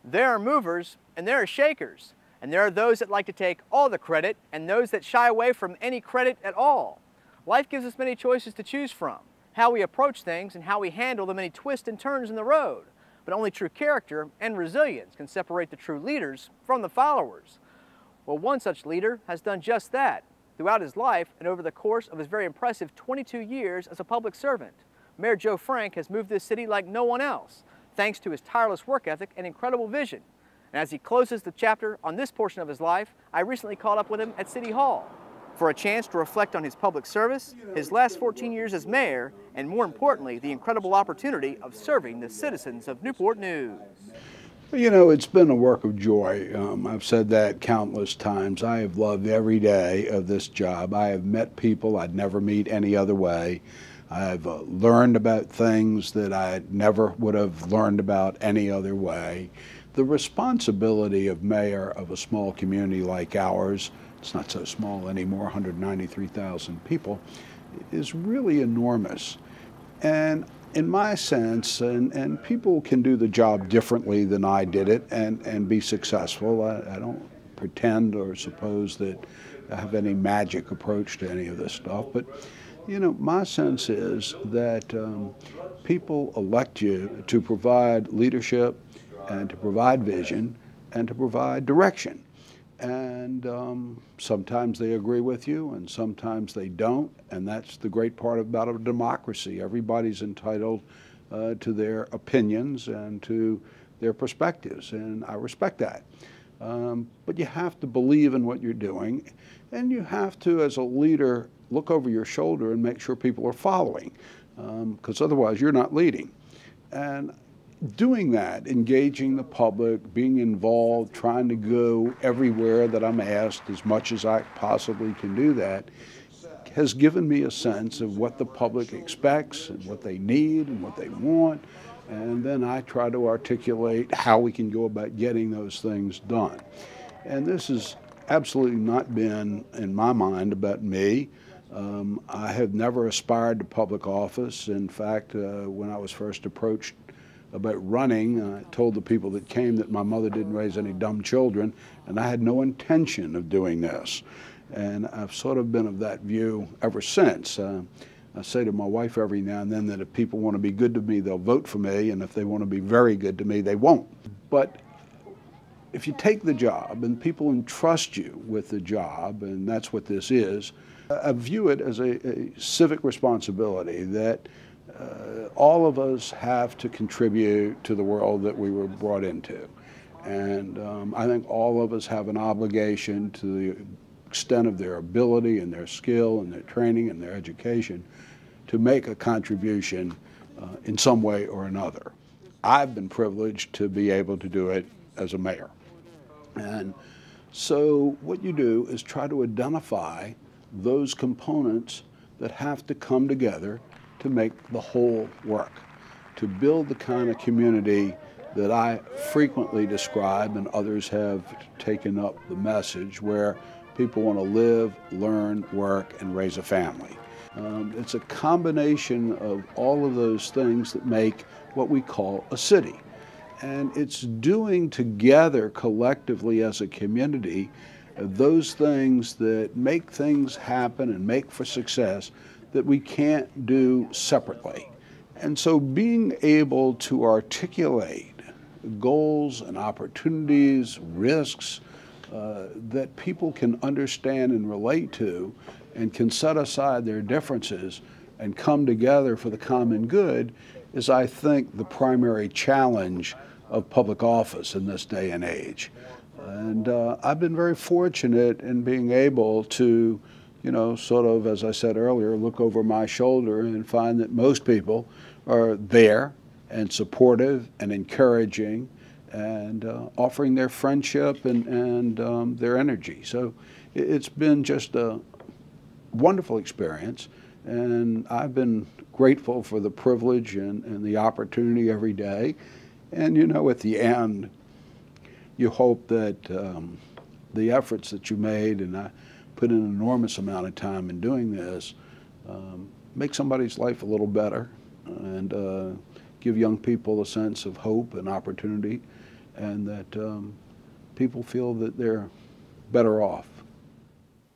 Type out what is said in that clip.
There are movers and there are shakers, and there are those that like to take all the credit and those that shy away from any credit at all. Life gives us many choices to choose from, how we approach things and how we handle the many twists and turns in the road. But only true character and resilience can separate the true leaders from the followers. Well, one such leader has done just that throughout his life and over the course of his very impressive 22 years as a public servant. Mayor Joe Frank has moved this city like no one else, thanks to his tireless work ethic and incredible vision. And as he closes the chapter on this portion of his life, I recently caught up with him at City Hall for a chance to reflect on his public service, his last 14 years as mayor, and more importantly, the incredible opportunity of serving the citizens of Newport News. You know, it's been a work of joy. I've said that countless times. I have loved every day of this job. I have met people I'd never meet any other way. I've learned about things that I never would have learned about any other way. The responsibility of mayor of a small community like ours, it's not so small anymore, 193,000 people, is really enormous. And in my sense, and people can do the job differently than I did it and be successful. I don't pretend or suppose that I have any magic approach to any of this stuff, but you know, my sense is that people elect you to provide leadership and to provide vision and to provide direction. And sometimes they agree with you and sometimes they don't, and that's the great part about a democracy. Everybody's entitled to their opinions and to their perspectives, and I respect that. But you have to believe in what you're doing, and you have to, as a leader, look over your shoulder and make sure people are following, because otherwise you're not leading. And doing that, engaging the public, being involved, trying to go everywhere that I'm asked as much as I possibly can do that, has given me a sense of what the public expects and what they need and what they want. And then I try to articulate how we can go about getting those things done. And this has absolutely not been, in my mind, about me. I have never aspired to public office. In fact, when I was first approached about running, I told the people that came that my mother didn't raise any dumb children, and I had no intention of doing this. And I've sort of been of that view ever since. I say to my wife every now and then that if people want to be good to me, they'll vote for me, and if they want to be very good to me, they won't. But if you take the job and people entrust you with the job, and that's what this is, I view it as a civic responsibility that all of us have to contribute to the world that we were brought into. And I think all of us have an obligation to the extent of their ability and their skill and their training and their education to make a contribution in some way or another. I've been privileged to be able to do it as a mayor. And so what you do is try to identify those components that have to come together to make the whole work, to build the kind of community that I frequently describe, and others have taken up the message, where people want to live, learn, work, and raise a family. It's a combination of all of those things that make what we call a city. And it's doing together collectively as a community those things that make things happen and make for success that we can't do separately. And so being able to articulate goals and opportunities, risks that people can understand and relate to and can set aside their differences and come together for the common good is, I think, the primary challenge of public office in this day and age. And I've been very fortunate in being able to, you know, sort of, as I said earlier, look over my shoulder and find that most people are there and supportive and encouraging and offering their friendship and their energy. So it's been just a wonderful experience, and I've been grateful for the privilege and the opportunity every day. And you know, at the end, you hope that the efforts that you made, and I put an enormous amount of time in doing this, make somebody's life a little better and give young people a sense of hope and opportunity, and that people feel that they're better off.